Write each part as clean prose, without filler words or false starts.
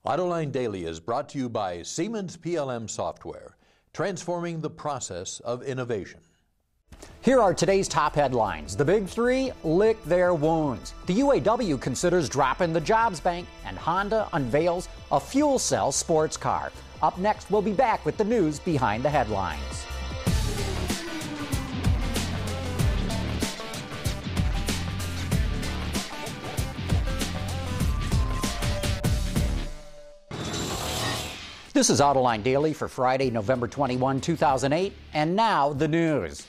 Autoline Daily is brought to you by Siemens PLM Software, transforming the process of innovation. Here are today's top headlines. The big three lick their wounds. The UAW considers dropping the jobs bank, and Honda unveils a fuel cell sports car. Up next, we'll be back with the news behind the headlines. This is Autoline Daily for Friday, November 21, 2008, and now the news.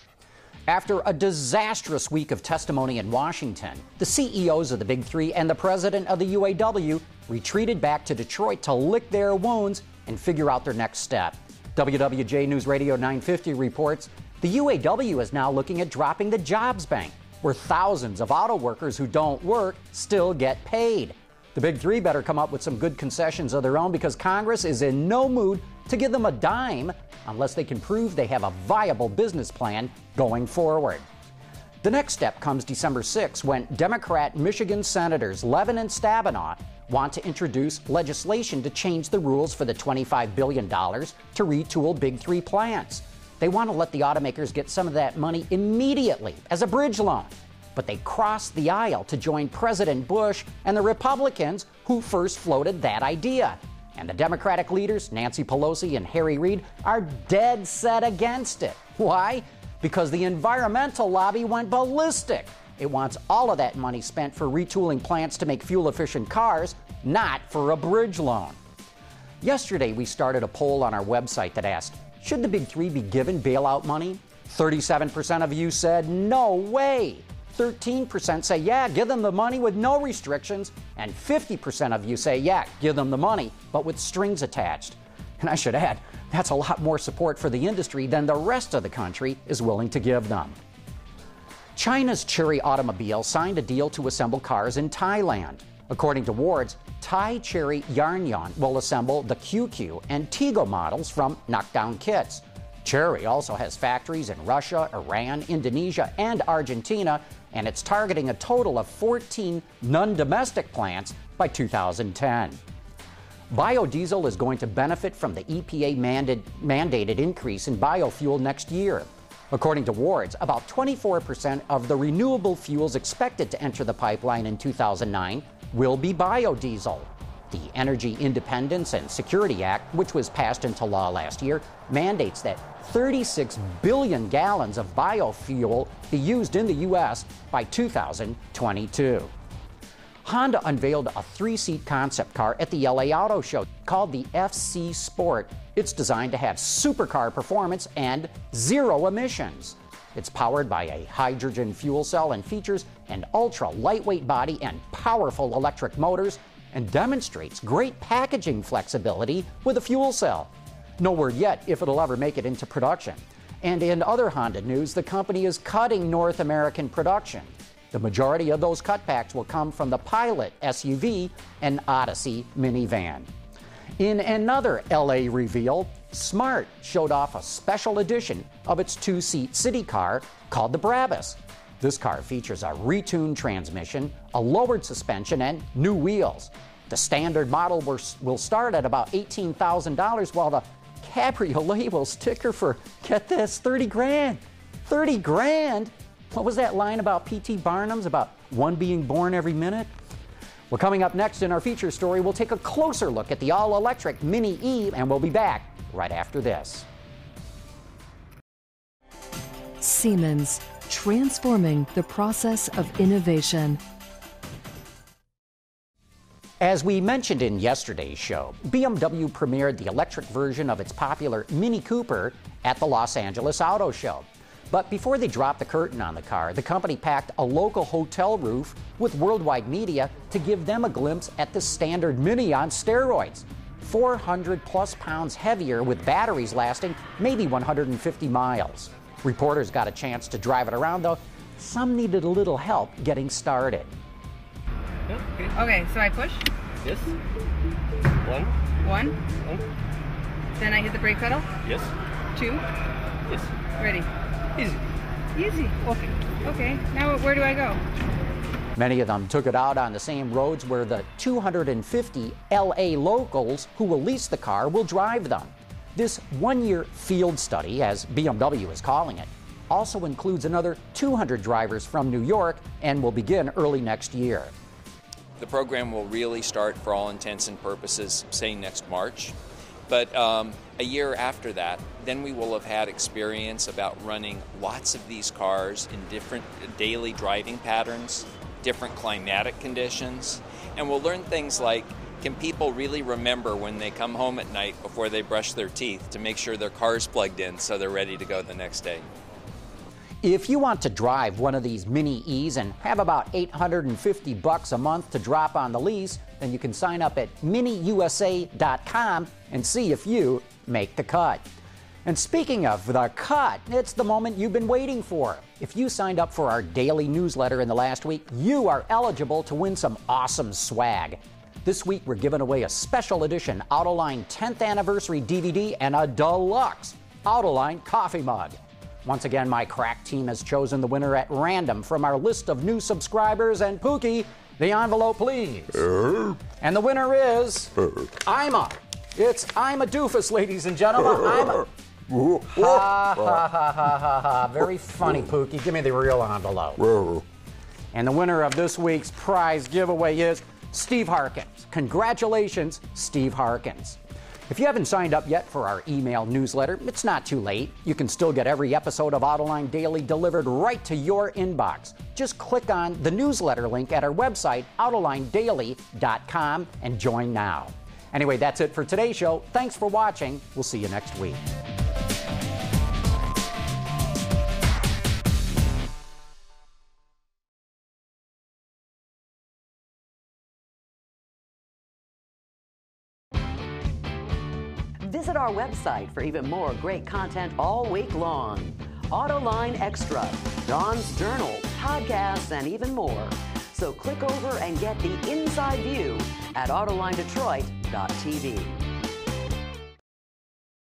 After a disastrous week of testimony in Washington, the CEOs of the Big Three and the president of the UAW retreated back to Detroit to lick their wounds and figure out their next step. WWJ News Radio 950 reports the UAW is now looking at dropping the jobs bank, where thousands of auto workers who don't work still get paid. The Big Three better come up with some good concessions of their own, because Congress is in no mood to give them a dime unless they can prove they have a viable business plan going forward. The next step comes December 6, when Democrat Michigan Senators LEVIN and STABENOW want to introduce legislation to change the rules for the $25 billion to retool Big Three plants. They want to let the automakers get some of that money immediately as a bridge loan. But they crossed the aisle to join President Bush and the Republicans who first floated that idea. And the Democratic leaders, Nancy Pelosi and Harry Reid, are dead set against it. Why? Because the environmental lobby went ballistic. It wants all of that money spent for retooling plants to make fuel-efficient cars, not for a bridge loan. Yesterday, we started a poll on our website that asked, should the Big Three be given bailout money? 37% of you said, no way. 13% say, yeah, give them the money with no restrictions, and 50% of you say, yeah, give them the money, but with strings attached. And I should add, that's a lot more support for the industry than the rest of the country is willing to give them. China's CHERY automobile signed a deal to assemble cars in Thailand. According to Wards, Thai CHERY Yarnyon will assemble the QQ and Tigo models from knockdown kits. CHERY also has factories in Russia, Iran, Indonesia, and Argentina, and it's targeting a total of 14 non-domestic plants by 2010. Biodiesel is going to benefit from the EPA mandated increase in biofuel next year. According to Wards, about 24% of the renewable fuels expected to enter the pipeline in 2009 will be biodiesel. The Energy Independence and Security Act, which was passed into law last year, mandates that 36 billion gallons of biofuel be used in the U.S. by 2022. Honda unveiled a three-seat concept car at the LA Auto Show called the FC Sport. It's designed to have supercar performance and zero emissions. It's powered by a hydrogen fuel cell and features an ultra-lightweight body and powerful electric motors, and demonstrates great packaging flexibility with a fuel cell. No word yet if it'll ever make it into production. And in other Honda news, the company is cutting North American production. The majority of those cutbacks will come from the Pilot SUV and Odyssey minivan. In another LA reveal, Smart showed off a special edition of its two-seat city car called the BRABUS. This car features a retuned transmission, a lowered suspension, and new wheels. The standard model will start at about $18,000, while the cabriolet will sticker for, get this, 30 grand. 30 grand? What was that line about P.T. Barnum's about one being born every minute? Well, coming up next in our feature story, we'll take a closer look at the all-electric Mini E, and we'll be back right after this. Siemens, transforming the process of innovation. As we mentioned in yesterday's show, BMW premiered the electric version of its popular Mini Cooper at the Los Angeles Auto Show. But before they dropped the curtain on the car, the company packed a local hotel roof with worldwide media to give them a glimpse at the standard Mini on steroids. 400 plus pounds heavier, with batteries lasting maybe 150 miles. Reporters got a chance to drive it around, though some needed a little help getting started. Okay, so I push? Yes. One. Then I hit the brake pedal? Yes. 2. Yes. Ready. Easy. Easy. Okay. Okay, now where do I go? Many of them took it out on the same roads where the 250 LA locals who will lease the car will drive them. This one-year field study, as BMW is calling it, also includes another 200 drivers from New York and will begin early next year. The program will really start, for all intents and purposes, say next March. But a year after that, then we will have had experience about running lots of these cars in different daily driving patterns, different climatic conditions, and we'll learn things like, can people really remember when they come home at night before they brush their teeth to make sure their car's plugged in so they're ready to go the next day? If you want to drive one of these Mini E's and have about $850 a month to drop on the lease, then you can sign up at miniusa.com and see if you make the cut. And speaking of the cut, it's the moment you've been waiting for. If you signed up for our daily newsletter in the last week, you are eligible to win some awesome swag. This week we're giving away a special edition Autoline 10th anniversary DVD and a deluxe Autoline coffee mug. Once again, my crack team has chosen the winner at random from our list of new subscribers, and Pookie, the envelope please. And the winner is Ima. It's Ima Doofus, ladies and gentlemen. Ima. Ha ha ha ha ha ha. Very funny, Pookie. Give me the real envelope. And the winner of this week's prize giveaway is Steve Harkins. Congratulations, Steve Harkins. If you haven't signed up yet for our email newsletter, it's not too late. You can still get every episode of Autoline Daily delivered right to your inbox. Just click on the newsletter link at our website, AutolineDaily.com, and join now. Anyway, that's it for today's show. Thanks for watching. We'll see you next week. Visit our website for even more great content all week long. Autoline Extra, Dawn's Journal, podcasts, and even more. So click over and get the inside view at AutolineDetroit.tv.